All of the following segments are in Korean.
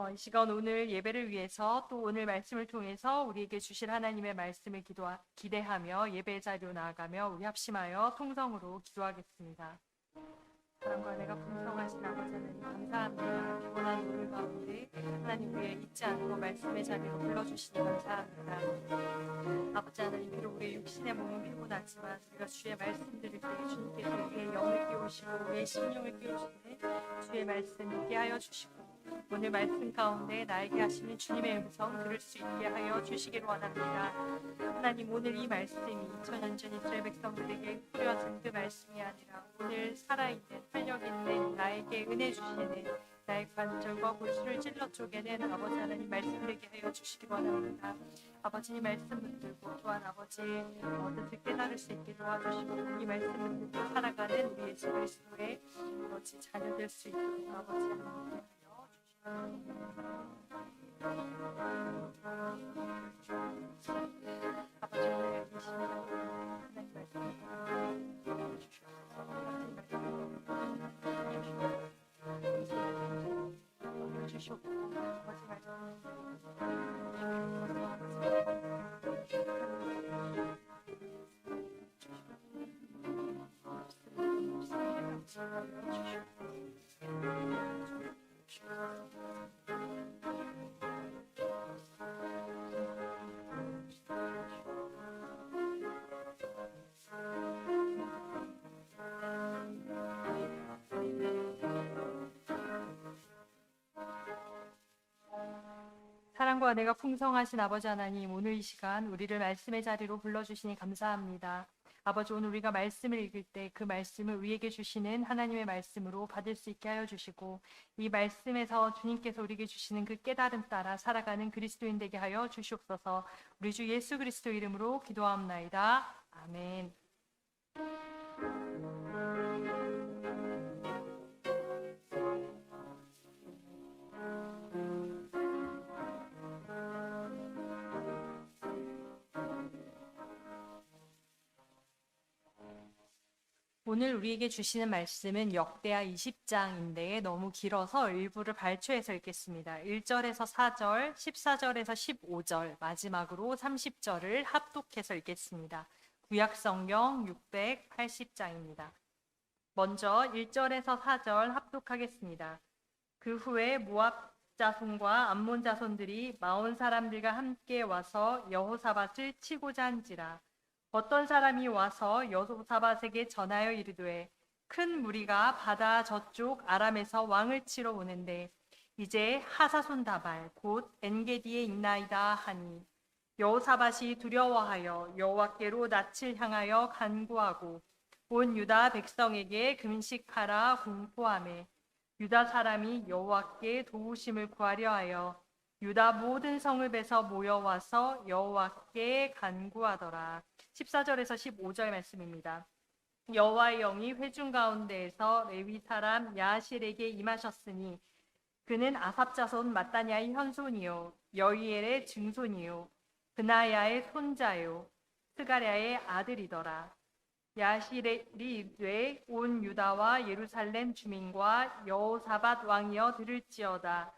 이 시간 오늘 예배를 위해서 또 오늘 말씀을 통해서 우리에게 주실 하나님의 말씀을 기대하며 예배 자리로 나아가며 우리 합심하여 통성으로 기도하겠습니다. 사랑과 내가 풍성하신 아버지 하나님 감사합니다. 피곤한 오늘 가운데 하나님 위에 잊지 않고 말씀의 자리로 불러주시니 감사합니다. 아버지 하나님, 비록 우리의 육신의 몸은 피곤하지만 우리가 주의 말씀 들을 때 주님께서 우리의 영을 깨우시고 우리의 심령을 깨우시는 주의 말씀 있게 하여 주시고 오늘 말씀 가운데 나에게 하시는 주님의 음성 들을 수 있게 하여 주시기를 원합니다. 하나님, 오늘 이 말씀이 2000년 전 이스라엘 백성들에게 뿌려진 그 말씀이 아니라 오늘 살아있는 활력 있는 나에게 은혜 주시는 나의 관절과 골수를 찔러 쪼개는 아버지 하나님 말씀 되게 하여 주시기 원합니다. 아버지 말씀 붙들고 또한 아버지 뜻을 깨달을 수 있게 도와주시고 이 말씀 붙들고 살아가는 우리 예수 그리스도의 아버지 자녀 될 수 있도록 아버지 하나님 아버지 오늘 이 시간 하나님 말씀 주시옵소서. 아버지 사랑과 은혜가 풍성하신 아버지 하나님, 오늘 이 시간 우리를 말씀의 자리로 불러주시니 감사합니다. 아버지, 오늘 우리가 말씀을 읽을 때 그 말씀을 우리에게 주시는 하나님의 말씀으로 받을 수 있게 하여 주시고 이 말씀에서 주님께서 우리에게 주시는 그 깨달음 따라 살아가는 그리스도인 되게 하여 주시옵소서. 우리 주 예수 그리스도 이름으로 기도합나이다. 아멘. 오늘 우리에게 주시는 말씀은 역대하 20장인데 너무 길어서 일부를 발췌해서 읽겠습니다. 1절에서 4절, 14절에서 15절, 마지막으로 30절을 합독해서 읽겠습니다. 구약성경 680장입니다. 먼저 1절에서 4절 합독하겠습니다. 그 후에 모압 자손과 암몬 자손들이 마온 사람들과 함께 와서 여호사밧을 치고자 한지라. 어떤 사람이 와서 여호사밧에게 전하여 이르되 큰 무리가 바다 저쪽 아람에서 왕을 치러 오는데 이제 하사손 다발 곧 엔게디에 있나이다 하니 여호사밧이 두려워하여 여호와께로 낯을 향하여 간구하고 온 유다 백성에게 금식하라 공포하매 유다 사람이 여호와께 도우심을 구하려 하여 유다 모든 성읍에서 모여와서 여호와께 간구하더라. 14절에서 15절 말씀입니다. 여호와의 영이 회중 가운데에서 레위 사람 야실에게 임하셨으니 그는 아삽 자손 마따냐의 현손이요 여이엘의 증손이요 그나야의 손자요 스가랴의 아들이더라. 야실이 이르되 온 유다와 예루살렘 주민과 여호사밧 왕이여 들을지어다.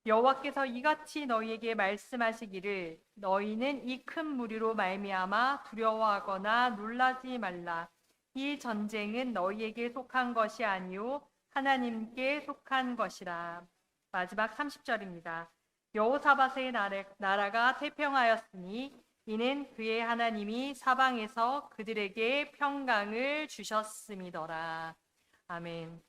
여호와께서 이같이 너희에게 말씀하시기를 너희는 이 큰 무리로 말미암아 두려워하거나 놀라지 말라. 이 전쟁은 너희에게 속한 것이 아니요 하나님께 속한 것이라. 마지막 30절입니다. 여호사밧의 나라가 태평하였으니 이는 그의 하나님이 사방에서 그들에게 평강을 주셨음이더라. 아멘.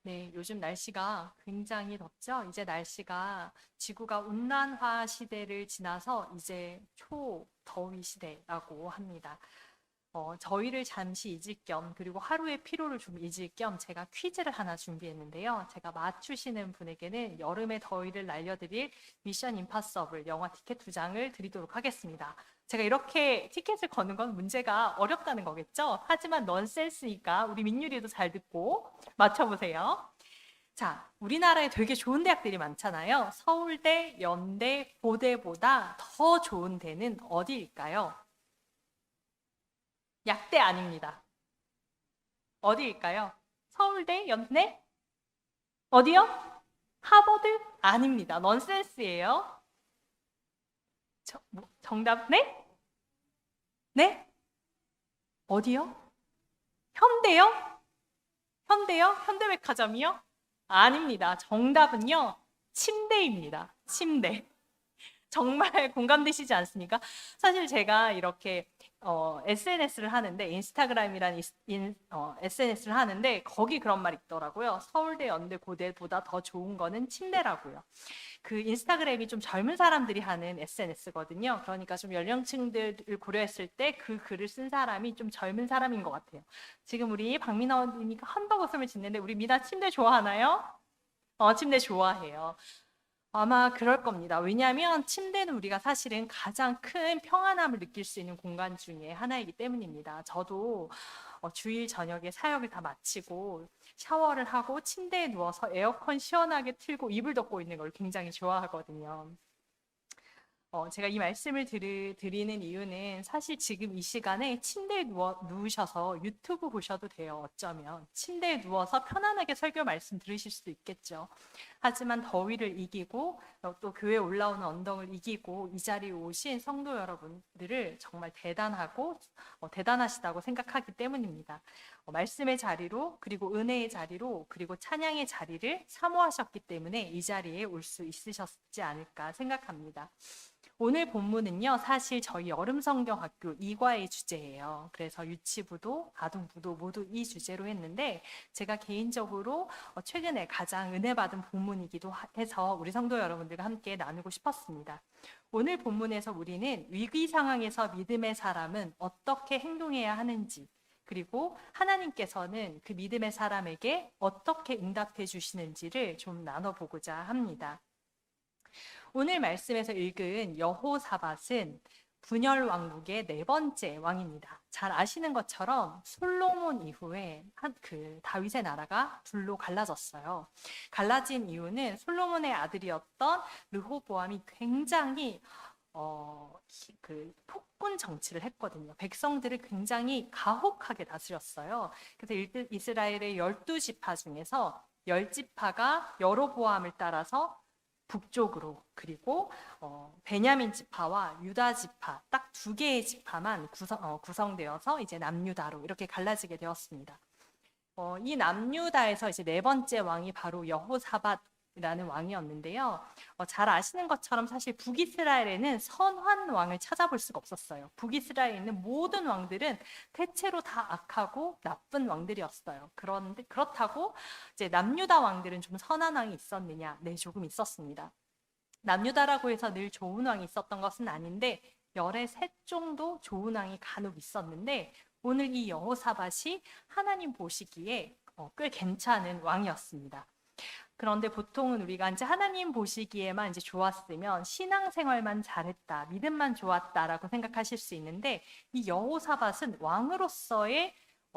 네, 요즘 날씨가 굉장히 덥죠? 이제 날씨가 지구가 온난화 시대를 지나서 이제 초더위 시대라고 합니다. 저희를 잠시 잊을 겸 그리고 하루의 피로를 좀 잊을 겸 제가 퀴즈를 하나 준비했는데요. 제가 맞추시는 분에게는 여름의 더위를 날려드릴 미션 임파서블 영화 티켓 2장을 드리도록 하겠습니다. 제가 이렇게 티켓을 거는 건 문제가 어렵다는 거겠죠? 하지만 넌센스니까 우리 민유리도 잘 듣고 맞춰보세요. 자, 우리나라에 되게 좋은 대학들이 많잖아요. 서울대, 연대, 고대보다 더 좋은 데는 어디일까요? 약대 아닙니다. 어디일까요? 서울대, 연대? 어디요? 하버드? 아닙니다. 넌센스예요. 정답, 네? 네? 어디요? 현대요? 현대요? 현대백화점이요? 아닙니다. 정답은요, 침대입니다. 침대. 정말 공감되시지 않습니까? 사실 제가 이렇게 SNS를 하는데, 인스타그램이란 SNS를 하는데 거기 그런 말이 있더라고요. 서울대, 연대, 고대보다 더 좋은 거는 침대라고요. 그 인스타그램이 좀 젊은 사람들이 하는 SNS거든요. 그러니까 좀 연령층들을 고려했을 때 그 글을 쓴 사람이 좀 젊은 사람인 것 같아요. 지금 우리 박민아 언니가 한박 웃음을 짓는데, 우리 미나 침대 좋아하나요? 침대 좋아해요. 아마 그럴 겁니다. 왜냐하면 침대는 우리가 사실은 가장 큰 평안함을 느낄 수 있는 공간 중에 하나이기 때문입니다. 저도 주일 저녁에 사역을 다 마치고 샤워를 하고 침대에 누워서 에어컨 시원하게 틀고 이불 덮고 있는 걸 굉장히 좋아하거든요. 제가 이 말씀을 드리는 이유는, 사실 지금 이 시간에 침대에 누우셔서 유튜브 보셔도 돼요. 어쩌면 침대에 누워서 편안하게 설교 말씀 들으실 수도 있겠죠. 하지만 더위를 이기고 또 교회에 올라오는 언덕을 이기고 이 자리에 오신 성도 여러분들을 정말 대단하고 대단하시다고 생각하기 때문입니다. 말씀의 자리로, 그리고 은혜의 자리로, 그리고 찬양의 자리를 사모하셨기 때문에 이 자리에 올 수 있으셨지 않을까 생각합니다. 오늘 본문은요, 사실 저희 여름성경학교 2과의 주제예요. 그래서 유치부도 아동부도 모두 이 주제로 했는데, 제가 개인적으로 최근에 가장 은혜 받은 본문이기도 해서 우리 성도 여러분들과 함께 나누고 싶었습니다. 오늘 본문에서 우리는 위기 상황에서 믿음의 사람은 어떻게 행동해야 하는지, 그리고 하나님께서는 그 믿음의 사람에게 어떻게 응답해 주시는지를 좀 나눠보고자 합니다. 오늘 말씀에서 읽은 여호사밧은 분열 왕국의 4번째 왕입니다. 잘 아시는 것처럼 솔로몬 이후에 다윗의 나라가 둘로 갈라졌어요. 갈라진 이유는 솔로몬의 아들이었던 르호보암이 굉장히 폭군 정치를 했거든요. 백성들을 굉장히 가혹하게 다스렸어요. 그래서 이스라엘의 12지파 중에서 10지파가 여로보암을 따라서 북쪽으로, 그리고 베냐민 지파와 유다 지파 딱 2개의 지파만 구성되어서 이제 남유다로 이렇게 갈라지게 되었습니다. 이 남유다에서 이제 4번째 왕이 바로 여호사밧이라는 왕이었는데요. 잘 아시는 것처럼 사실 북이스라엘에는 선한 왕을 찾아볼 수가 없었어요. 북이스라엘에 있는 모든 왕들은 대체로 다 악하고 나쁜 왕들이었어요. 그런데 그렇다고 이제 남유다 왕들은 좀 선한 왕이 있었느냐? 네, 조금 있었습니다. 남유다라고 해서 늘 좋은 왕이 있었던 것은 아닌데, 열의 셋 정도 좋은 왕이 간혹 있었는데, 오늘 이 여호사밧이 하나님 보시기에 꽤 괜찮은 왕이었습니다. 그런데 보통은 우리가 이제 하나님 보시기에만 이제 좋았으면 신앙생활만 잘했다, 믿음만 좋았다라고 생각하실 수 있는데, 이 여호사밧은 왕으로서의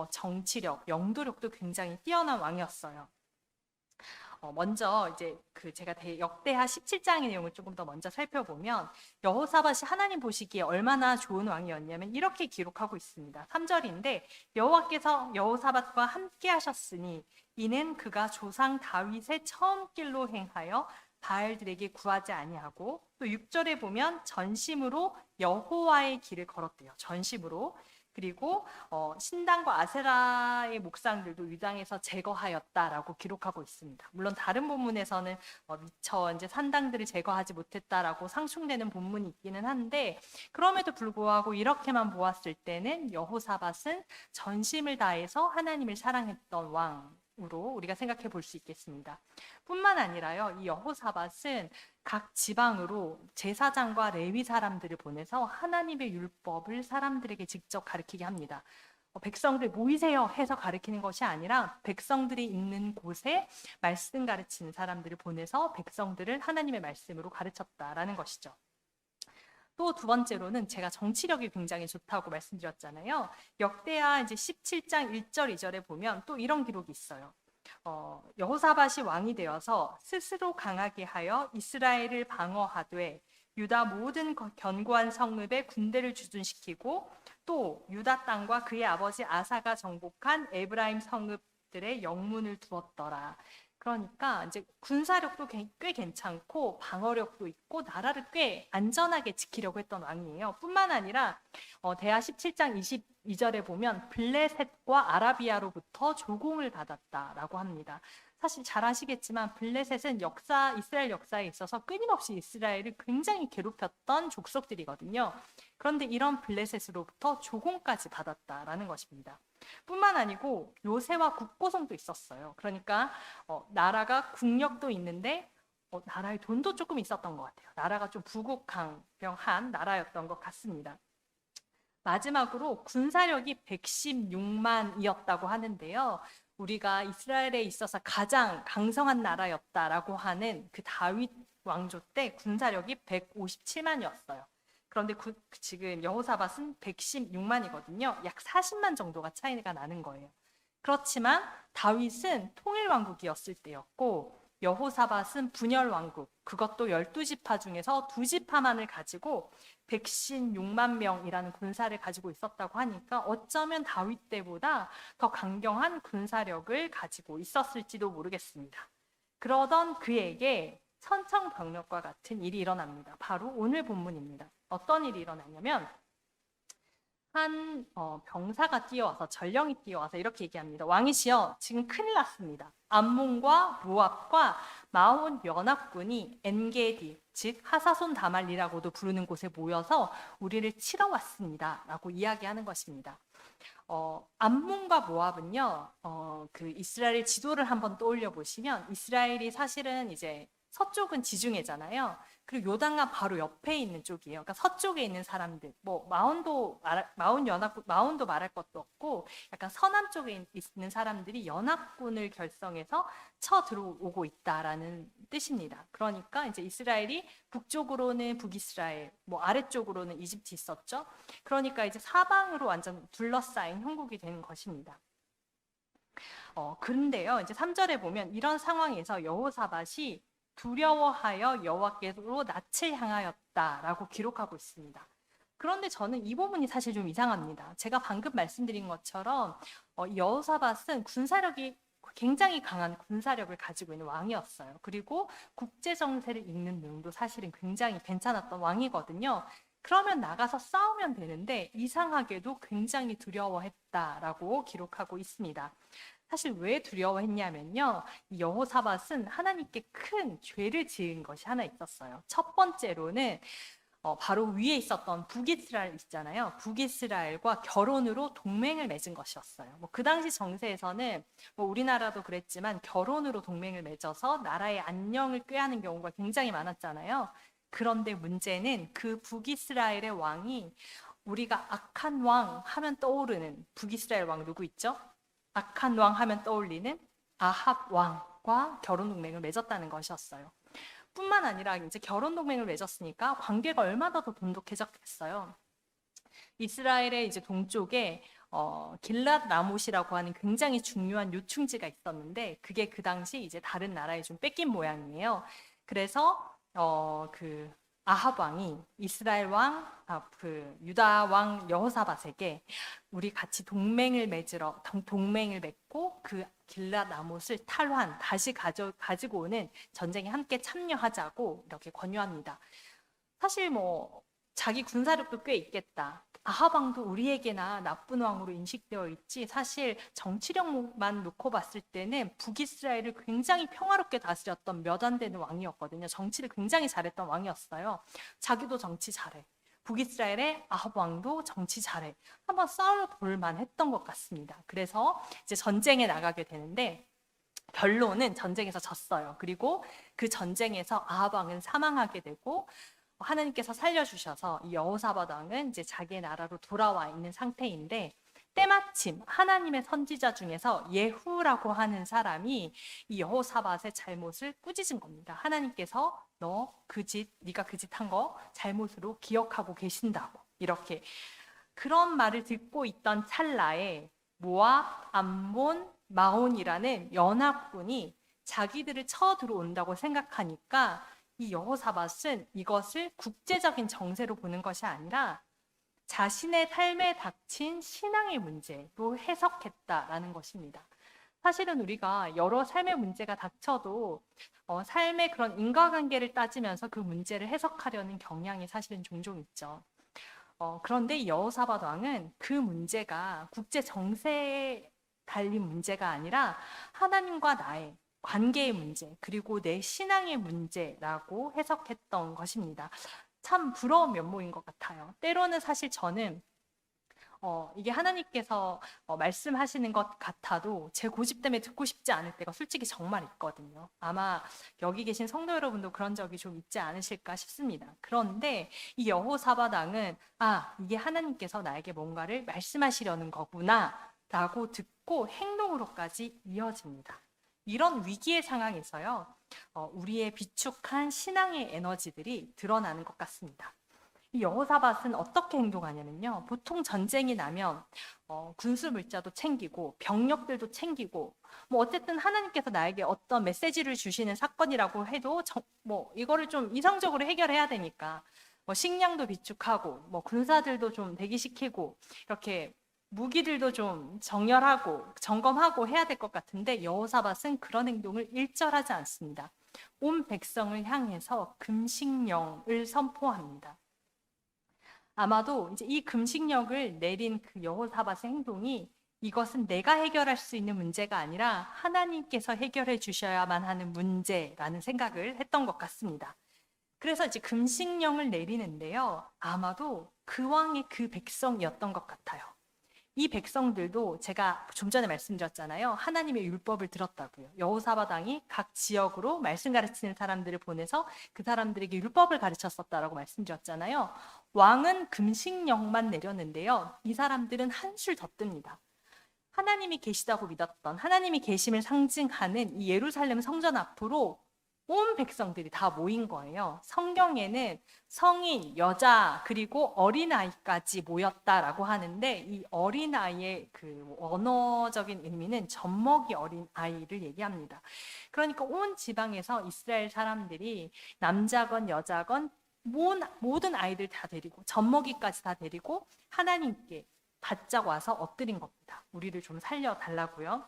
정치력, 영도력도 굉장히 뛰어난 왕이었어요. 먼저 이제 제가 역대하 17장의 내용을 조금 더 먼저 살펴보면, 여호사밧이 하나님 보시기에 얼마나 좋은 왕이었냐면 이렇게 기록하고 있습니다. 3절인데, 여호와께서 여호사밧과 함께 하셨으니 이는 그가 조상 다윗의 처음 길로 행하여 바알들에게 구하지 아니하고, 또 6절에 보면 전심으로 여호와의 길을 걸었대요. 전심으로. 그리고 신당과 아세라의 목상들도 유당에서 제거하였다라고 기록하고 있습니다. 물론 다른 본문에서는 미처 이제 산당들을 제거하지 못했다라고 상충되는 본문이 있기는 한데, 그럼에도 불구하고 이렇게만 보았을 때는 여호사밧은 전심을 다해서 하나님을 사랑했던 왕으로 우리가 생각해 볼 수 있겠습니다. 뿐만 아니라요, 이 여호사밧은 각 지방으로 제사장과 레위 사람들을 보내서 하나님의 율법을 사람들에게 직접 가르치게 합니다. 백성들 모이세요 해서 가르치는 것이 아니라, 백성들이 있는 곳에 말씀 가르치는 사람들을 보내서 백성들을 하나님의 말씀으로 가르쳤다라는 것이죠. 또 2번째로는 제가 정치력이 굉장히 좋다고 말씀드렸잖아요. 역대하 이제 17장 1절 2절에 보면 또 이런 기록이 있어요. 여호사밧이 왕이 되어서 스스로 강하게 하여 이스라엘을 방어하되 유다 모든 견고한 성읍에 군대를 주둔시키고, 또 유다 땅과 그의 아버지 아사가 정복한 에브라임 성읍들의 영문을 두었더라. 그러니까 이제 군사력도 꽤 괜찮고 방어력도 있고 나라를 꽤 안전하게 지키려고 했던 왕이에요. 뿐만 아니라 대하 17장 22절에 보면 블레셋과 아라비아로부터 조공을 받았다라고 합니다. 사실 잘 아시겠지만 블레셋은 이스라엘 역사에 있어서 끊임없이 이스라엘을 굉장히 괴롭혔던 족속들이거든요. 그런데 이런 블레셋으로부터 조공까지 받았다라는 것입니다. 뿐만 아니고 요새와 국고성도 있었어요. 그러니까 나라가 국력도 있는데 나라에 돈도 조금 있었던 것 같아요. 나라가 좀 부국강병한 나라였던 것 같습니다. 마지막으로 군사력이 116만이었다고 하는데요. 우리가 이스라엘에 있어서 가장 강성한 나라였다라고 하는 그 다윗 왕조 때 군사력이 157만이었어요. 그런데 지금 여호사밧은 116만이거든요. 약 40만 정도가 차이가 나는 거예요. 그렇지만 다윗은 통일왕국이었을 때였고 여호사밧은 분열왕국, 그것도 12지파 중에서 2지파만을 가지고 116만 명이라는 군사를 가지고 있었다고 하니까 어쩌면 다윗 때보다 더 강경한 군사력을 가지고 있었을지도 모르겠습니다. 그러던 그에게 천청병력과 같은 일이 일어납니다. 바로 오늘 본문입니다. 어떤 일이 일어나냐면 한 병사가 뛰어와서 전령이 뛰어와서 이렇게 얘기합니다. 왕이시여, 지금 큰일 났습니다. 암몬과 모압과 마온 연합군이 엔게디, 즉 하사손 다말리라고도 부르는 곳에 모여서 우리를 치러 왔습니다. 라고 이야기하는 것입니다. 암몬과 모압은요, 그 이스라엘 지도를 한번 떠올려 보시면 이스라엘이 사실은 이제 서쪽은 지중해잖아요. 그리고 요단강 바로 옆에 있는 쪽이에요. 그러니까 서쪽에 있는 사람들, 뭐 마온도 말할 것도 없고, 약간 서남 쪽에 있는 사람들이 연합군을 결성해서 쳐 들어오고 있다라는 뜻입니다. 그러니까 이제 이스라엘이 북쪽으로는 북이스라엘, 뭐 아래쪽으로는 이집트 있었죠. 그러니까 이제 사방으로 완전 둘러싸인 형국이 되는 것입니다. 그런데요, 이제 3절에 보면 이런 상황에서 여호사밧이 두려워하여 여호와께로 낯을 향하였다라고 기록하고 있습니다. 그런데 저는 이 부분이 사실 좀 이상합니다. 제가 방금 말씀드린 것처럼 여호사밧은 군사력이 굉장히 강한 군사력을 가지고 있는 왕이었어요. 그리고 국제 정세를 읽는 능도 사실은 굉장히 괜찮았던 왕이거든요. 그러면 나가서 싸우면 되는데 이상하게도 굉장히 두려워했다라고 기록하고 있습니다. 사실 왜 두려워했냐면요, 여호사밧은 하나님께 큰 죄를 지은 것이 하나 있었어요. 첫 번째로는 바로 위에 있었던 북이스라엘 있잖아요. 북이스라엘과 결혼으로 동맹을 맺은 것이었어요. 그 당시 정세에서는 우리나라도 그랬지만 결혼으로 동맹을 맺어서 나라의 안녕을 꾀하는 경우가 굉장히 많았잖아요. 그런데 문제는 그 북이스라엘의 왕이, 우리가 악한 왕 하면 떠오르는 북이스라엘 왕 누구 있죠? 악한 왕 하면 떠올리는 아합 왕과 결혼 동맹을 맺었다는 것이었어요. 뿐만 아니라 이제 결혼 동맹을 맺었으니까 관계가 얼마나 더 돈독해졌겠어요. 이스라엘의 이제 동쪽에 길랏 라못이라고 하는 굉장히 중요한 요충지가 있었는데 그게 그 당시 이제 다른 나라에 좀 뺏긴 모양이에요. 그래서 그 아합 왕이 이스라엘 왕, 그 유다 왕 여호사밧에게 우리 같이 동맹을 맺고 그 길랏 라못을 다시 가지고 오는 전쟁에 함께 참여하자고 이렇게 권유합니다. 사실 자기 군사력도 꽤 있겠다. 아합 왕도 우리에게나 나쁜 왕으로 인식되어 있지, 사실 정치력만 놓고 봤을 때는 북이스라엘을 굉장히 평화롭게 다스렸던 몇 안 되는 왕이었거든요. 정치를 굉장히 잘했던 왕이었어요. 자기도 정치 잘해. 북이스라엘의 아합 왕도 정치 잘해. 한번 싸워볼 만했던 것 같습니다. 그래서 이제 전쟁에 나가게 되는데 결론은 전쟁에서 졌어요. 그리고 그 전쟁에서 아합 왕은 사망하게 되고 하나님께서 살려주셔서 이 여호사밧 왕은 이제 자기의 나라로 돌아와 있는 상태인데, 때마침 하나님의 선지자 중에서 예후라고 하는 사람이 이 여호사밧의 잘못을 꾸짖은 겁니다. 하나님께서 네가 그 짓 한 거 잘못으로 기억하고 계신다고, 이렇게 그런 말을 듣고 있던 찰나에 모압, 암몬, 마온이라는 연합군이 자기들을 쳐 들어온다고 생각하니까 이 여호사밧은 이것을 국제적인 정세로 보는 것이 아니라 자신의 삶에 닥친 신앙의 문제로 해석했다라는 것입니다. 사실은 우리가 여러 삶의 문제가 닥쳐도 삶의 그런 인과관계를 따지면서 그 문제를 해석하려는 경향이 사실은 종종 있죠. 그런데 이 여호사밧 왕은 그 문제가 국제 정세에 달린 문제가 아니라 하나님과 나의 관계의 문제, 그리고 내 신앙의 문제라고 해석했던 것입니다. 참 부러운 면모인 것 같아요. 때로는 사실 저는 이게 하나님께서 말씀하시는 것 같아도 제 고집 때문에 듣고 싶지 않을 때가 솔직히 정말 있거든요. 아마 여기 계신 성도 여러분도 그런 적이 좀 있지 않으실까 싶습니다. 그런데 이 여호사밧 왕은 이게 하나님께서 나에게 뭔가를 말씀하시려는 거구나 라고 듣고 행동으로까지 이어집니다. 이런 위기의 상황에서요, 우리의 비축한 신앙의 에너지들이 드러나는 것 같습니다. 이 여호사밧은 어떻게 행동하냐면요. 보통 전쟁이 나면 군수 물자도 챙기고 병력들도 챙기고 뭐 어쨌든 하나님께서 나에게 어떤 메시지를 주시는 사건이라고 해도 뭐 이거를 좀 이성적으로 해결해야 되니까 뭐 식량도 비축하고 뭐 군사들도 좀 대기시키고 이렇게 무기들도 좀 정렬하고 점검하고 해야 될 것 같은데 여호사밧은 그런 행동을 일절하지 않습니다. 온 백성을 향해서 금식령을 선포합니다. 아마도 이제 이 금식령을 내린 그 여호사밧의 행동이 이것은 내가 해결할 수 있는 문제가 아니라 하나님께서 해결해 주셔야만 하는 문제라는 생각을 했던 것 같습니다. 그래서 이제 금식령을 내리는데요. 아마도 그 왕의 그 백성이었던 것 같아요. 이 백성들도 제가 좀 전에 말씀드렸잖아요. 하나님의 율법을 들었다고요. 여호사밧 왕이 각 지역으로 말씀 가르치는 사람들을 보내서 그 사람들에게 율법을 가르쳤었다라고 말씀드렸잖아요. 왕은 금식령만 내렸는데요. 이 사람들은 한술 더 뜹니다. 하나님이 계시다고 믿었던 하나님이 계심을 상징하는 이 예루살렘 성전 앞으로 온 백성들이 다 모인 거예요. 성경에는 성인, 여자, 그리고 어린아이까지 모였다라고 하는데 이 어린아이의 그 원어적인 의미는 젖먹이 어린아이를 얘기합니다. 그러니까 온 지방에서 이스라엘 사람들이 남자건 여자건 모든 아이들 다 데리고 젖먹이까지 다 데리고 하나님께 바짝 와서 엎드린 겁니다. 우리를 좀 살려달라고요.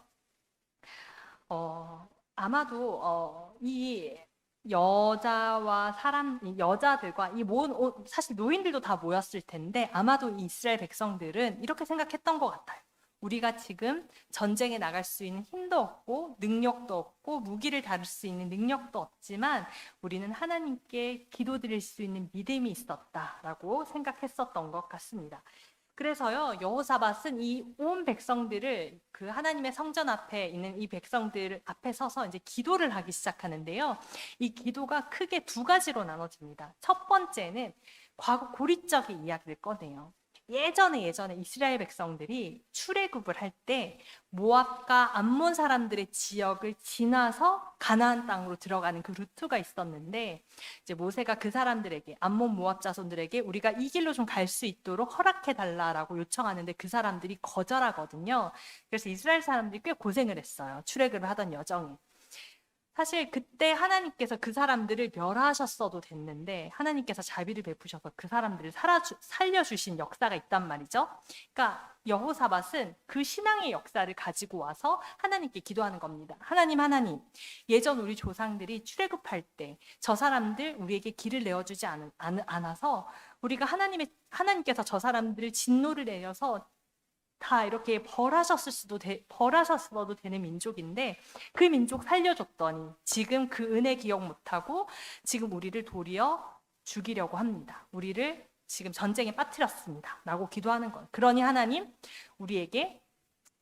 아마도 이 여자들과 이 모든 사실 노인들도 다 모였을 텐데 아마도 이 이스라엘 백성들은 이렇게 생각했던 것 같아요. 우리가 지금 전쟁에 나갈 수 있는 힘도 없고 능력도 없고 무기를 다룰 수 있는 능력도 없지만 우리는 하나님께 기도드릴 수 있는 믿음이 있었다라고 생각했었던 것 같습니다. 그래서요, 여호사밧은 이 온 백성들을 그 하나님의 성전 앞에 있는 이 백성들 앞에 서서 이제 기도를 하기 시작하는데요. 이 기도가 크게 두 가지로 나눠집니다. 첫 번째는 과거 고리적인 이야기를 꺼내요. 예전에 이스라엘 백성들이 출애굽을 할 때 모압과 암몬 사람들의 지역을 지나서 가나안 땅으로 들어가는 그 루트가 있었는데 이제 모세가 그 사람들에게 암몬 모압 자손들에게 우리가 이 길로 좀 갈 수 있도록 허락해 달라라고 요청하는데 그 사람들이 거절하거든요. 그래서 이스라엘 사람들이 꽤 고생을 했어요. 출애굽을 하던 여정에. 사실 그때 하나님께서 그 사람들을 멸하셨어도 됐는데 하나님께서 자비를 베푸셔서 그 사람들을 살려주신 역사가 있단 말이죠. 그러니까 여호사밧은 그 신앙의 역사를 가지고 와서 하나님께 기도하는 겁니다. 하나님, 예전 우리 조상들이 출애굽할 때 저 사람들 우리에게 길을 내어주지 않아서 우리가 하나님께서 저 사람들을 진노를 내려서 다 이렇게 벌하셨어도 되는 민족인데 그 민족 살려줬더니 지금 그 은혜 기억 못하고 지금 우리를 도리어 죽이려고 합니다. 우리를 지금 전쟁에 빠뜨렸습니다. 라고 기도하는 거예요. 그러니 하나님 우리에게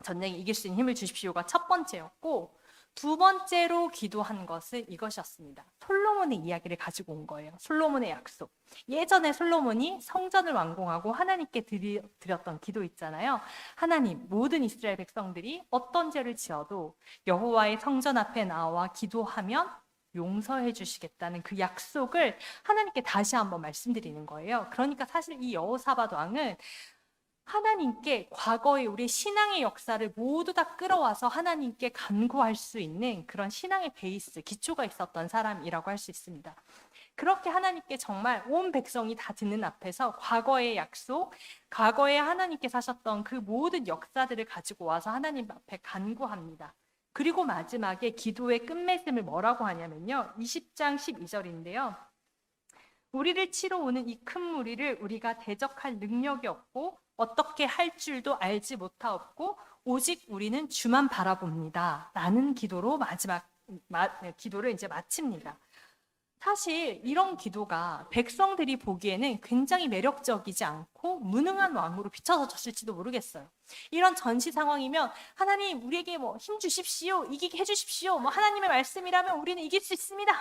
전쟁에 이길 수 있는 힘을 주십시오가 첫 번째였고 두 번째로 기도한 것은 이것이었습니다. 솔로몬의 이야기를 가지고 온 거예요. 솔로몬의 약속. 예전에 솔로몬이 성전을 완공하고 하나님께 드렸던 기도 있잖아요. 하나님, 모든 이스라엘 백성들이 어떤 죄를 지어도 여호와의 성전 앞에 나와 기도하면 용서해 주시겠다는 그 약속을 하나님께 다시 한번 말씀드리는 거예요. 그러니까 사실 이 여호사밧 왕은 하나님께 과거의 우리 신앙의 역사를 모두 다 끌어와서 하나님께 간구할 수 있는 그런 신앙의 베이스, 기초가 있었던 사람이라고 할 수 있습니다. 그렇게 하나님께 정말 온 백성이 다 듣는 앞에서 과거의 약속, 과거에 하나님께서 하셨던 그 모든 역사들을 가지고 와서 하나님 앞에 간구합니다. 그리고 마지막에 기도의 끝맺음을 뭐라고 하냐면요. 20장 12절인데요. 우리를 치러 오는 이 큰 무리를 우리가 대적할 능력이 없고 어떻게 할 줄도 알지 못하옵고 오직 우리는 주만 바라봅니다. 라는 기도로 기도를 이제 마칩니다. 사실 이런 기도가 백성들이 보기에는 굉장히 매력적이지 않고 무능한 왕으로 비춰졌을지도 모르겠어요. 이런 전시 상황이면 하나님 우리에게 뭐 힘 주십시오, 이기게 해주십시오, 뭐 하나님의 말씀이라면 우리는 이길 수 있습니다.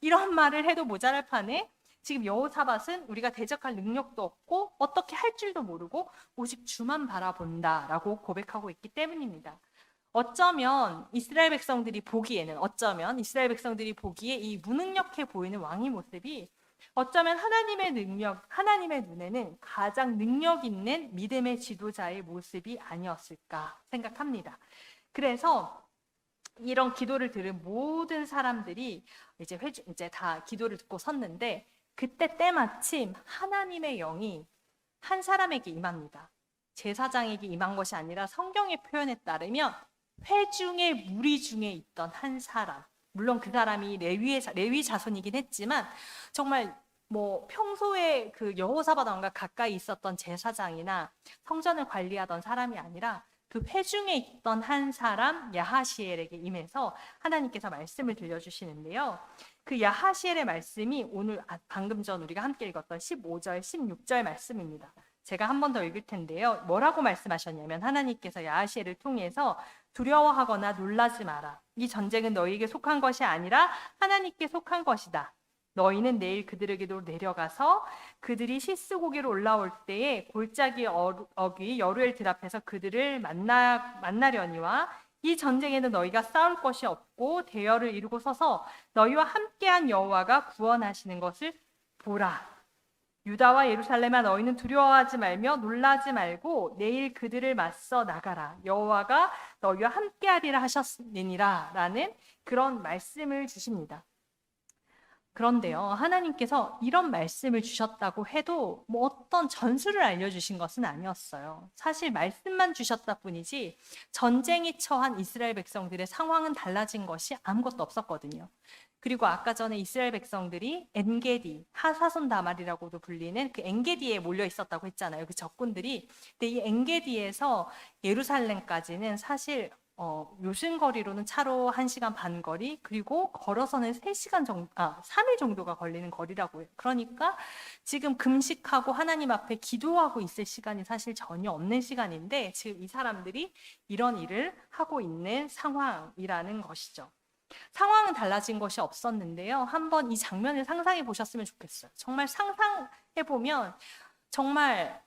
이런 말을 해도 모자랄 판에 지금 여호사밧은 우리가 대적할 능력도 없고 어떻게 할 줄도 모르고 오직 주만 바라본다라고 고백하고 있기 때문입니다. 어쩌면 이스라엘 백성들이 보기에 이 무능력해 보이는 왕의 모습이 어쩌면 하나님의 눈에는 가장 능력 있는 믿음의 지도자의 모습이 아니었을까 생각합니다. 그래서 이런 기도를 들은 모든 사람들이 이제 다 기도를 듣고 섰는데 그때 때마침 하나님의 영이 한 사람에게 임합니다. 제사장에게 임한 것이 아니라 성경의 표현에 따르면 회중의 무리 중에 있던 한 사람, 물론 그 사람이 레위 자손이긴 했지만 정말 뭐 평소에 그 여호사밧 왕과 가까이 있었던 제사장이나 성전을 관리하던 사람이 아니라 그 회중에 있던 한 사람 야하시엘에게 임해서 하나님께서 말씀을 들려주시는데요. 그 야하시엘의 말씀이 오늘 방금 전 우리가 함께 읽었던 15절, 16절 말씀입니다. 제가 한 번 더 읽을 텐데요. 뭐라고 말씀하셨냐면 하나님께서 야하시엘을 통해서 두려워하거나 놀라지 마라. 이 전쟁은 너희에게 속한 것이 아니라 하나님께 속한 것이다. 너희는 내일 그들에게로 내려가서 그들이 시스고기로 올라올 때에 골짜기 어귀 여루엘 들 앞에서 그들을 만나려니와 이 전쟁에는 너희가 싸울 것이 없고 대열을 이루고 서서 너희와 함께한 여호와가 구원하시는 것을 보라. 유다와 예루살렘아 너희는 두려워하지 말며 놀라지 말고 내일 그들을 맞서 나가라. 여호와가 너희와 함께하리라 하셨느니라 라는 그런 말씀을 주십니다. 그런데요, 하나님께서 이런 말씀을 주셨다고 해도 뭐 어떤 전술을 알려주신 것은 아니었어요. 사실 말씀만 주셨다 뿐이지 전쟁에 처한 이스라엘 백성들의 상황은 달라진 것이 아무것도 없었거든요. 그리고 아까 전에 이스라엘 백성들이 엔게디, 하사손 다말이라고도 불리는 그 엔게디에 몰려 있었다고 했잖아요. 그 적군들이. 근데 이 엔게디에서 예루살렘까지는 사실 요즘거리로는 차로 1시간 반 거리, 그리고 걸어서는 3일 정도가 걸리는 거리라고 해요. 그러니까 지금 금식하고 하나님 앞에 기도하고 있을 시간이 사실 전혀 없는 시간인데 지금 이 사람들이 이런 일을 하고 있는 상황이라는 것이죠. 상황은 달라진 것이 없었는데요. 한번 이 장면을 상상해 보셨으면 좋겠어요. 정말 상상해 보면 정말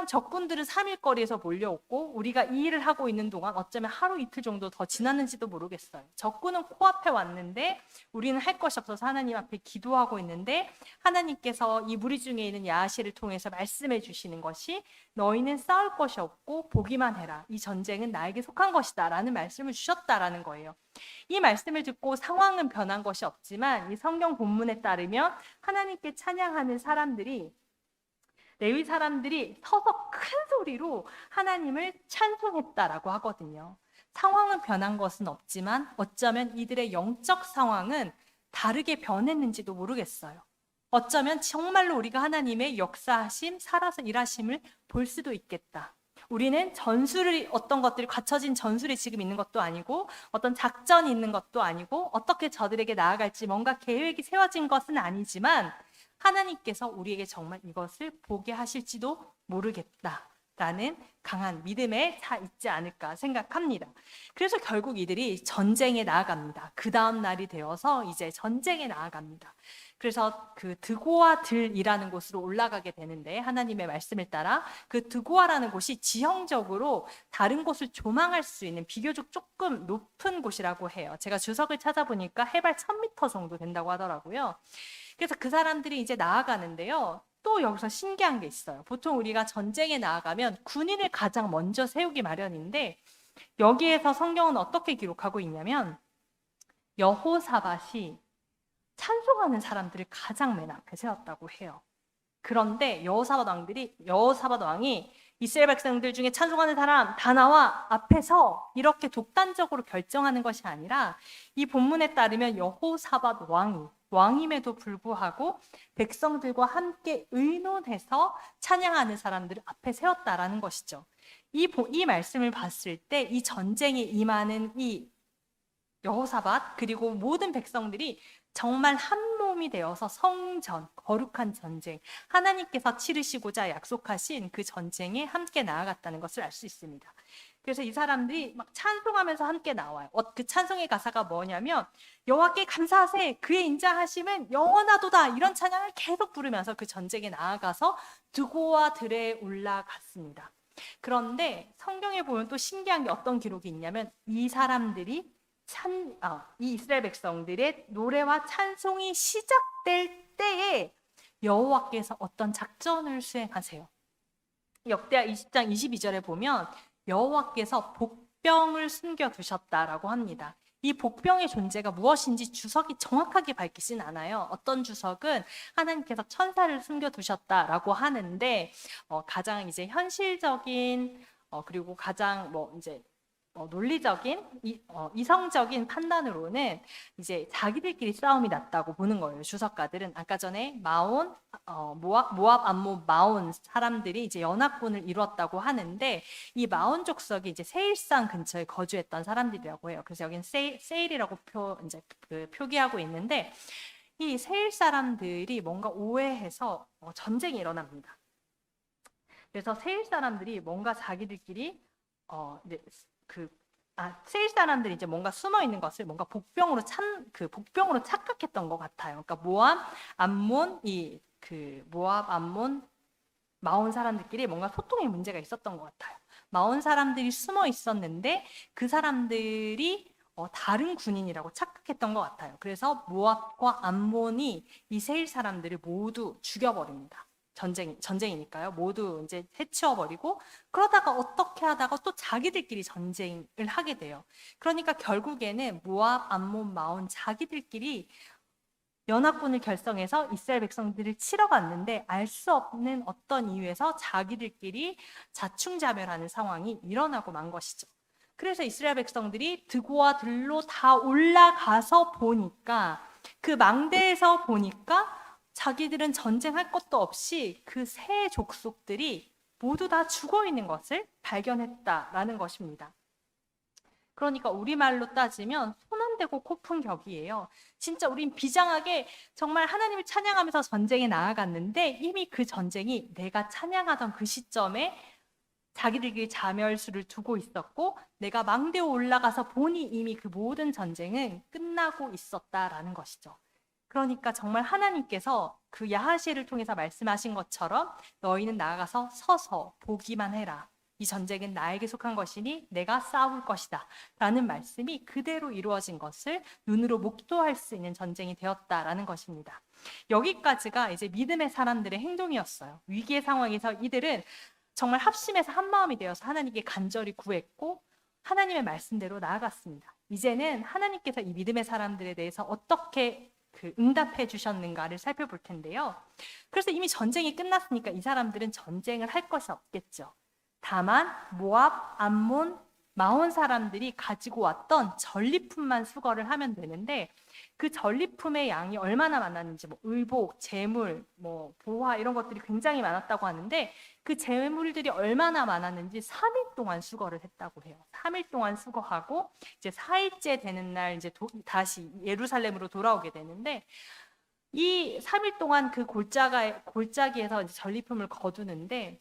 적군들은 3일 거리에서 몰려오고 우리가 이 일을 하고 있는 동안 어쩌면 하루 이틀 정도 더 지났는지도 모르겠어요. 적군은 코앞에 왔는데 우리는 할 것이 없어서 하나님 앞에 기도하고 있는데 하나님께서 이 무리 중에 있는 야하시를 통해서 말씀해 주시는 것이 너희는 싸울 것이 없고 보기만 해라. 이 전쟁은 나에게 속한 것이다 라는 말씀을 주셨다라는 거예요. 이 말씀을 듣고 상황은 변한 것이 없지만 이 성경 본문에 따르면 하나님께 찬양하는 레위 사람들이 서서 큰 소리로 하나님을 찬송했다라고 하거든요. 상황은 변한 것은 없지만 어쩌면 이들의 영적 상황은 다르게 변했는지도 모르겠어요. 어쩌면 정말로 우리가 하나님의 역사하심, 살아서 일하심을 볼 수도 있겠다. 우리는 어떤 것들이 갖춰진 전술이 지금 있는 것도 아니고 어떤 작전이 있는 것도 아니고 어떻게 저들에게 나아갈지 뭔가 계획이 세워진 것은 아니지만 하나님께서 우리에게 정말 이것을 보게 하실지도 모르겠다라는 강한 믿음에 차 있지 않을까 생각합니다. 그래서 결국 이들이 전쟁에 나아갑니다. 그 다음 날이 되어서 이제 전쟁에 나아갑니다. 그래서 그 드고아 들이라는 곳으로 올라가게 되는데 하나님의 말씀을 따라 그 드고아라는 곳이 지형적으로 다른 곳을 조망할 수 있는 비교적 조금 높은 곳이라고 해요. 제가 주석을 찾아보니까 해발 1000m 정도 된다고 하더라고요. 그래서 그 사람들이 이제 나아가는데요. 또 여기서 신기한 게 있어요. 보통 우리가 전쟁에 나아가면 군인을 가장 먼저 세우기 마련인데 여기에서 성경은 어떻게 기록하고 있냐면 여호사밧이 찬송하는 사람들을 가장 맨 앞에 세웠다고 해요. 그런데 여호사밧 왕이 이스라엘 백성들 중에 찬송하는 사람 다 나와 앞에서 이렇게 독단적으로 결정하는 것이 아니라 이 본문에 따르면 여호사밧 왕임에도 불구하고 백성들과 함께 의논해서 찬양하는 사람들을 앞에 세웠다라는 것이죠. 이 말씀을 봤을 때 이 전쟁에 임하는 이 여호사밧 그리고 모든 백성들이 정말 한 몸이 되어서 성전, 거룩한 전쟁, 하나님께서 치르시고자 약속하신 그 전쟁에 함께 나아갔다는 것을 알 수 있습니다. 그래서 이 사람들이 막 찬송하면서 함께 나와요. 그 찬송의 가사가 뭐냐면 여호와께 감사하세 그의 인자하심은 영원하도다, 이런 찬양을 계속 부르면서 그 전쟁에 나아가서 드고와 들에 올라갔습니다. 그런데 성경에 보면 또 신기한 게 어떤 기록이 있냐면 이 사람들이 이 이스라엘 백성들의 노래와 찬송이 시작될 때에 여호와께서 어떤 작전을 수행하세요. 역대하 20장 22절에 보면 여호와께서 복병을 숨겨두셨다라고 합니다. 이 복병의 존재가 무엇인지 주석이 정확하게 밝히진 않아요. 어떤 주석은 하나님께서 천사를 숨겨두셨다라고 하는데 가장 이제 현실적인 그리고 가장 이제 논리적인 이성적인 판단으로는 이제 자기들끼리 싸움이 났다고 보는 거예요. 주석가들은 아까 전에 모압, 암몬, 마온 사람들이 이제 연합군을 이루었다고 하는데 이 마온 족속이 이제 세일산 근처에 거주했던 사람들이라고 해요. 그래서 여기는 세일이라고 표기하고 있는데 이 세일 사람들이 뭔가 오해해서 전쟁이 일어납니다. 그래서 세일 사람들이 뭔가 자기들끼리 세일 사람들이 이제 뭔가 숨어 있는 것을 뭔가 복병으로 착각했던 것 같아요. 그러니까 모압, 암몬, 마온 사람들끼리 뭔가 소통의 문제가 있었던 것 같아요. 마온 사람들이 숨어 있었는데 그 사람들이 다른 군인이라고 착각했던 것 같아요. 그래서 모압과 암몬이 이 세일 사람들을 모두 죽여버립니다. 전쟁이니까요. 모두 이제 해치워버리고 그러다가 어떻게 하다가 또 자기들끼리 전쟁을 하게 돼요. 그러니까 결국에는 모압, 암몬, 마온 자기들끼리 연합군을 결성해서 이스라엘 백성들을 치러 갔는데 알 수 없는 어떤 이유에서 자기들끼리 자충자멸하는 상황이 일어나고 만 것이죠. 그래서 이스라엘 백성들이 드고와 들로 다 올라가서 보니까 그 망대에서 보니까 자기들은 전쟁할 것도 없이 그 세 족속들이 모두 다 죽어 있는 것을 발견했다라는 것입니다. 그러니까 우리말로 따지면 손 안 대고 코 푼 격이에요. 진짜 우린 비장하게 정말 하나님을 찬양하면서 전쟁에 나아갔는데 이미 그 전쟁이 내가 찬양하던 그 시점에 자기들끼리 자멸수를 두고 있었고 내가 망대에 올라가서 보니 이미 그 모든 전쟁은 끝나고 있었다라는 것이죠. 그러니까 정말 하나님께서 그 야하시엘을 통해서 말씀하신 것처럼 너희는 나아가서 서서 보기만 해라. 이 전쟁은 나에게 속한 것이니 내가 싸울 것이다. 라는 말씀이 그대로 이루어진 것을 눈으로 목도할 수 있는 전쟁이 되었다라는 것입니다. 여기까지가 이제 믿음의 사람들의 행동이었어요. 위기의 상황에서 이들은 정말 합심해서 한마음이 되어서 하나님께 간절히 구했고 하나님의 말씀대로 나아갔습니다. 이제는 하나님께서 이 믿음의 사람들에 대해서 어떻게 응답해 주셨는가를 살펴볼 텐데요. 그래서 이미 전쟁이 끝났으니까 이 사람들은 전쟁을 할 것이 없겠죠. 다만 모압, 암몬, 마온 사람들이 가지고 왔던 전리품만 수거를 하면 되는데 그 전리품의 양이 얼마나 많았는지 의복, 재물, 보화 이런 것들이 굉장히 많았다고 하는데 그 재물들이 얼마나 많았는지 3일 동안 수거를 했다고 해요. 3일 동안 수거하고 이제 4일째 되는 날 이제 다시 예루살렘으로 돌아오게 되는데 이 3일 동안 그 골짜기에서 이제 전리품을 거두는데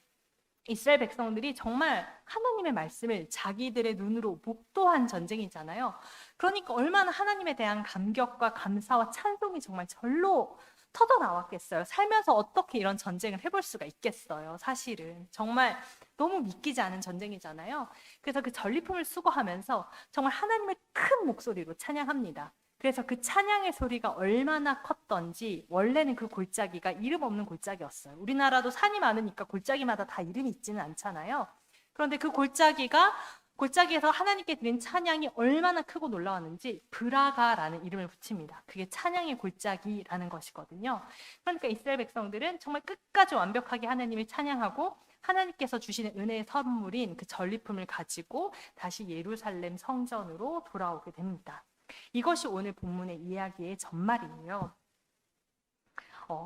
이스라엘 백성들이 정말 하나님의 말씀을 자기들의 눈으로 목도한 전쟁이잖아요. 그러니까 얼마나 하나님에 대한 감격과 감사와 찬송이 정말 절로 터져 나왔겠어요. 살면서 어떻게 이런 전쟁을 해볼 수가 있겠어요. 사실은 정말 너무 믿기지 않은 전쟁이잖아요. 그래서 그 전리품을 수거하면서 정말 하나님을 큰 목소리로 찬양합니다. 그래서 그 찬양의 소리가 얼마나 컸던지 원래는 그 골짜기가 이름 없는 골짜기였어요. 우리나라도 산이 많으니까 골짜기마다 다 이름이 있지는 않잖아요. 그런데 그 골짜기가 골짜기에서 하나님께 드린 찬양이 얼마나 크고 놀라웠는지 브라가라는 이름을 붙입니다. 그게 찬양의 골짜기라는 것이거든요. 그러니까 이스라엘 백성들은 정말 끝까지 완벽하게 하나님을 찬양하고 하나님께서 주시는 은혜의 선물인 그 전리품을 가지고 다시 예루살렘 성전으로 돌아오게 됩니다. 이것이 오늘 본문의 이야기의 전말이에요.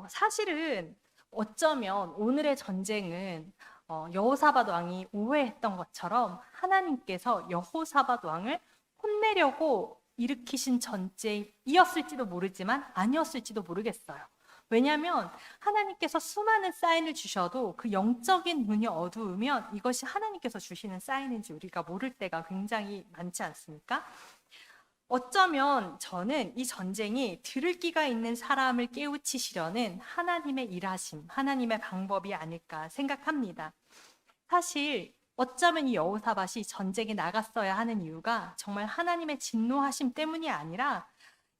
사실은 어쩌면 오늘의 전쟁은 여호사밧 왕이 오해했던 것처럼 하나님께서 여호사밧 왕을 혼내려고 일으키신 전쟁이었을지도 모르지만 아니었을지도 모르겠어요. 왜냐하면 하나님께서 수많은 사인을 주셔도 그 영적인 눈이 어두우면 이것이 하나님께서 주시는 사인인지 우리가 모를 때가 굉장히 많지 않습니까? 어쩌면 저는 이 전쟁이 들을 귀가 있는 사람을 깨우치시려는 하나님의 일하심, 하나님의 방법이 아닐까 생각합니다. 사실 어쩌면 이 여호사밧이 전쟁에 나갔어야 하는 이유가 정말 하나님의 진노하심 때문이 아니라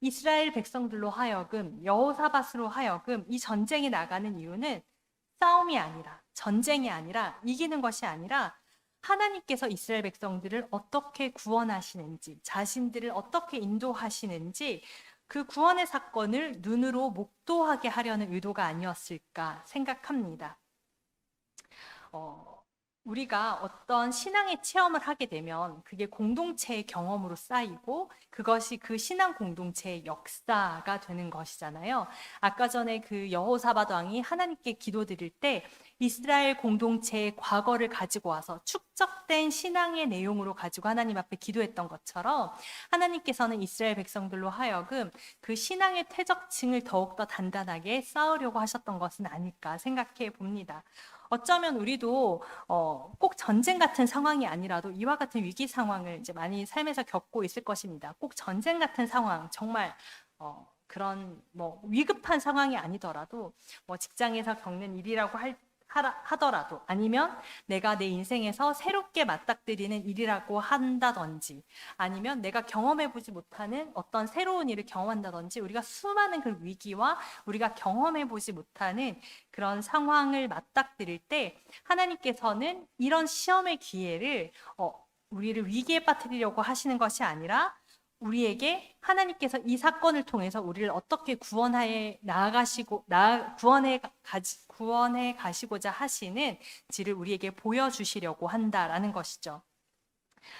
이스라엘 백성들로 하여금, 여호사밧으로 하여금 이 전쟁에 나가는 이유는 싸움이 아니라, 전쟁이 아니라, 이기는 것이 아니라 하나님께서 이스라엘 백성들을 어떻게 구원하시는지, 자신들을 어떻게 인도하시는지 그 구원의 사건을 눈으로 목도하게 하려는 의도가 아니었을까 생각합니다. 우리가 어떤 신앙의 체험을 하게 되면 그게 공동체의 경험으로 쌓이고 그것이 그 신앙 공동체의 역사가 되는 것이잖아요. 아까 전에 그 여호사밧 왕이 하나님께 기도드릴 때 이스라엘 공동체의 과거를 가지고 와서 축적된 신앙의 내용으로 가지고 하나님 앞에 기도했던 것처럼 하나님께서는 이스라엘 백성들로 하여금 그 신앙의 퇴적층을 더욱더 단단하게 쌓으려고 하셨던 것은 아닐까 생각해 봅니다. 어쩌면 우리도 꼭 전쟁 같은 상황이 아니라도 이와 같은 위기 상황을 이제 많이 삶에서 겪고 있을 것입니다. 꼭 전쟁 같은 상황, 정말 그런 뭐 위급한 상황이 아니더라도 뭐 직장에서 겪는 일이라고 하더라도 아니면 내가 내 인생에서 새롭게 맞닥뜨리는 일이라고 한다든지 아니면 내가 경험해보지 못하는 어떤 새로운 일을 경험한다든지 우리가 수많은 그 위기와 우리가 경험해보지 못하는 그런 상황을 맞닥뜨릴 때 하나님께서는 이런 시험의 기회를 우리를 위기에 빠뜨리려고 하시는 것이 아니라 우리에게 하나님께서 이 사건을 통해서 우리를 어떻게 구원해 가시고자 하시는지를 우리에게 보여주시려고 한다라는 것이죠.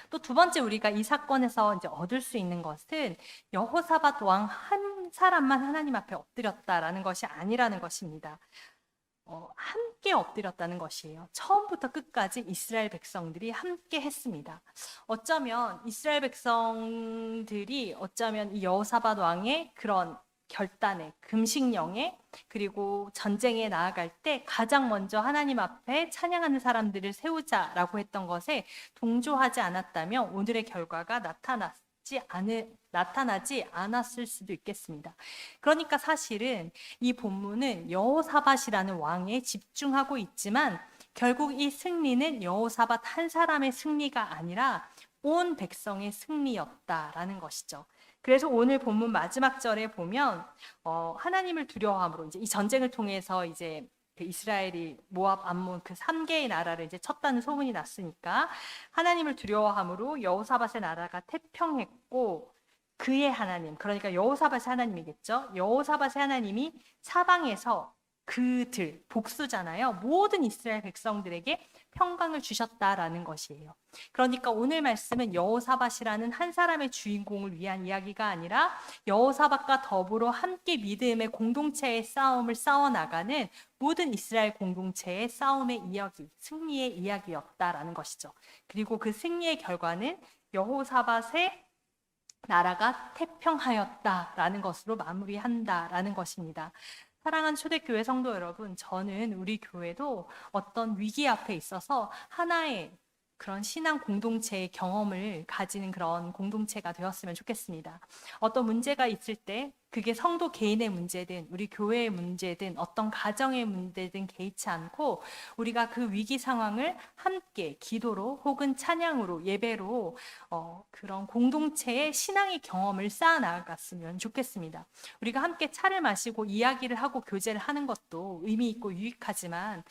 또 두 번째 우리가 이 사건에서 이제 얻을 수 있는 것은 여호사밧 왕 한 사람만 하나님 앞에 엎드렸다라는 것이 아니라는 것입니다. 함께 엎드렸다는 것이에요. 처음부터 끝까지 이스라엘 백성들이 함께 했습니다. 어쩌면 이스라엘 백성들이 어쩌면 이 여호사밧 왕의 그런 결단에, 금식령에 그리고 전쟁에 나아갈 때 가장 먼저 하나님 앞에 찬양하는 사람들을 세우자라고 했던 것에 동조하지 않았다면 오늘의 결과가 나타나지 않았을 수도 있겠습니다. 그러니까 사실은 이 본문은 여호사밧이라는 왕에 집중하고 있지만 결국 이 승리는 여호사밧 한 사람의 승리가 아니라 온 백성의 승리였다라는 것이죠. 그래서 오늘 본문 마지막 절에 보면 하나님을 두려워함으로 이제 이 전쟁을 통해서 이제 그 이스라엘이 모압, 암몬 그 3개의 나라를 이제 쳤다는 소문이 났으니까 하나님을 두려워함으로 여호사밧의 나라가 태평했고 그의 하나님, 그러니까 여호사밧의 하나님이겠죠. 여호사밧의 하나님이 사방에서 그들, 복수잖아요. 모든 이스라엘 백성들에게 평강을 주셨다라는 것이에요. 그러니까 오늘 말씀은 여호사밧이라는 한 사람의 주인공을 위한 이야기가 아니라 여호사밧과 더불어 함께 믿음의 공동체의 싸움을 싸워나가는 모든 이스라엘 공동체의 싸움의 이야기, 승리의 이야기였다라는 것이죠. 그리고 그 승리의 결과는 여호사밧의 나라가 태평하였다라는 것으로 마무리한다라는 것입니다. 사랑하는 초대교회 성도 여러분, 저는 우리 교회도 어떤 위기 앞에 있어서 하나의 그런 신앙 공동체의 경험을 가지는 그런 공동체가 되었으면 좋겠습니다. 어떤 문제가 있을 때 그게 성도 개인의 문제든 우리 교회의 문제든 어떤 가정의 문제든 개의치 않고 우리가 그 위기 상황을 함께 기도로 혹은 찬양으로 예배로 그런 공동체의 신앙의 경험을 쌓아 나갔으면 좋겠습니다. 우리가 함께 차를 마시고 이야기를 하고 교제를 하는 것도 의미 있고 유익하지만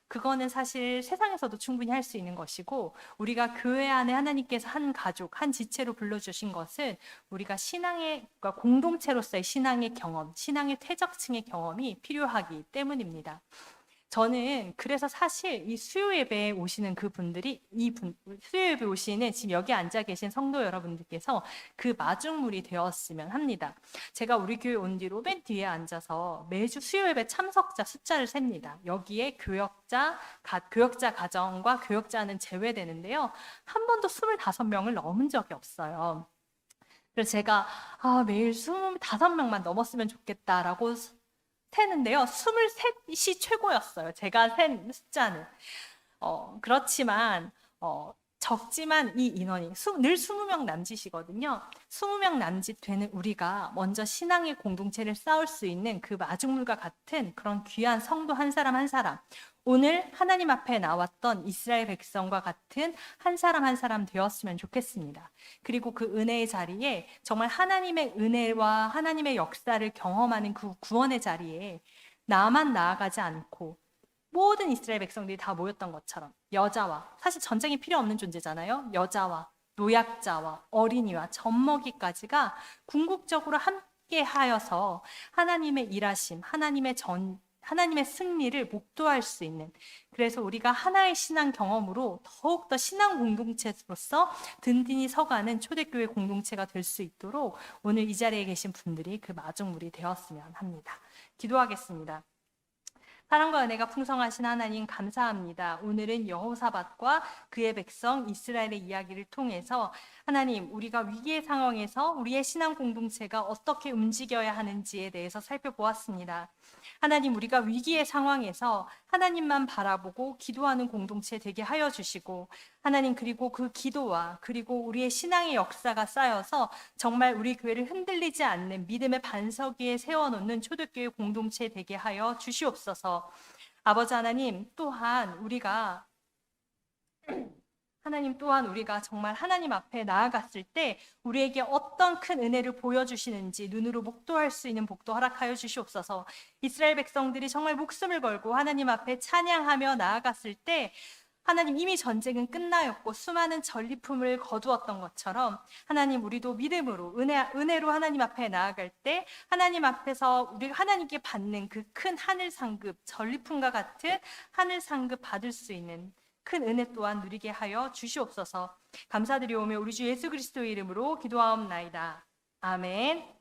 그거는 사실 세상에서도 충분히 할 수 있는 것이고, 우리가 교회 안에 하나님께서 한 가족, 한 지체로 불러주신 것은 우리가 신앙의, 그러니까 공동체로서의 신앙의 경험, 신앙의 퇴적층의 경험이 필요하기 때문입니다. 저는 그래서 사실 이 수요 예배에 오시는 그분들이 수요 예배 오시는 지금 여기 앉아 계신 성도 여러분들께서 그 마중물이 되었으면 합니다. 제가 우리 교회 온 뒤로 맨 뒤에 앉아서 매주 수요 예배 참석자 숫자를 셉니다. 여기에 교역자 가정과 교역자는 제외되는데요. 한 번도 25명을 넘은 적이 없어요. 그래서 제가 매일 25명만 넘었으면 좋겠다라고 세는데요. 23이 최고였어요. 제가 센 숫자는. 그렇지만 적지만 이 인원이 늘 20명 남짓이거든요. 20명 남짓 되는 우리가 먼저 신앙의 공동체를 쌓을 수 있는 그 마중물과 같은 그런 귀한 성도 한 사람 한 사람, 오늘 하나님 앞에 나왔던 이스라엘 백성과 같은 한 사람 한 사람 되었으면 좋겠습니다. 그리고 그 은혜의 자리에 정말 하나님의 은혜와 하나님의 역사를 경험하는 그 구원의 자리에 나만 나아가지 않고 모든 이스라엘 백성들이 다 모였던 것처럼 여자와, 사실 전쟁이 필요 없는 존재잖아요. 여자와 노약자와 어린이와 젖먹이까지가 궁극적으로 함께 하여서 하나님의 일하심, 하나님의 승리를 목도할 수 있는, 그래서 우리가 하나의 신앙 경험으로 더욱더 신앙 공동체로서 든든히 서가는 초대교회 공동체가 될 수 있도록 오늘 이 자리에 계신 분들이 그 마중물이 되었으면 합니다. 기도하겠습니다. 사랑과 은혜가 풍성하신 하나님 감사합니다. 오늘은 여호사밧과 그의 백성 이스라엘의 이야기를 통해서 하나님, 우리가 위기의 상황에서 우리의 신앙 공동체가 어떻게 움직여야 하는지에 대해서 살펴보았습니다. 하나님, 우리가 위기의 상황에서 하나님만 바라보고 기도하는 공동체 되게 하여 주시고, 하나님, 그리고 그 기도와 그리고 우리의 신앙의 역사가 쌓여서 정말 우리 교회를 흔들리지 않는 믿음의 반석 위에 세워놓는 초대교회 공동체 되게 하여 주시옵소서. 아버지 하나님, 또한 우리가 정말 하나님 앞에 나아갔을 때 우리에게 어떤 큰 은혜를 보여주시는지 눈으로 목도할 수 있는 복도 허락하여 주시옵소서. 이스라엘 백성들이 정말 목숨을 걸고 하나님 앞에 찬양하며 나아갔을 때 하나님, 이미 전쟁은 끝나였고 수많은 전리품을 거두었던 것처럼 하나님, 우리도 믿음으로 은혜로 하나님 앞에 나아갈 때 하나님 앞에서 우리가 하나님께 받는 그 큰 하늘 상급, 전리품과 같은 하늘 상급 받을 수 있는 큰 은혜 또한 누리게 하여 주시옵소서. 감사드리오며 우리 주 예수 그리스도의 이름으로 기도하옵나이다. 아멘.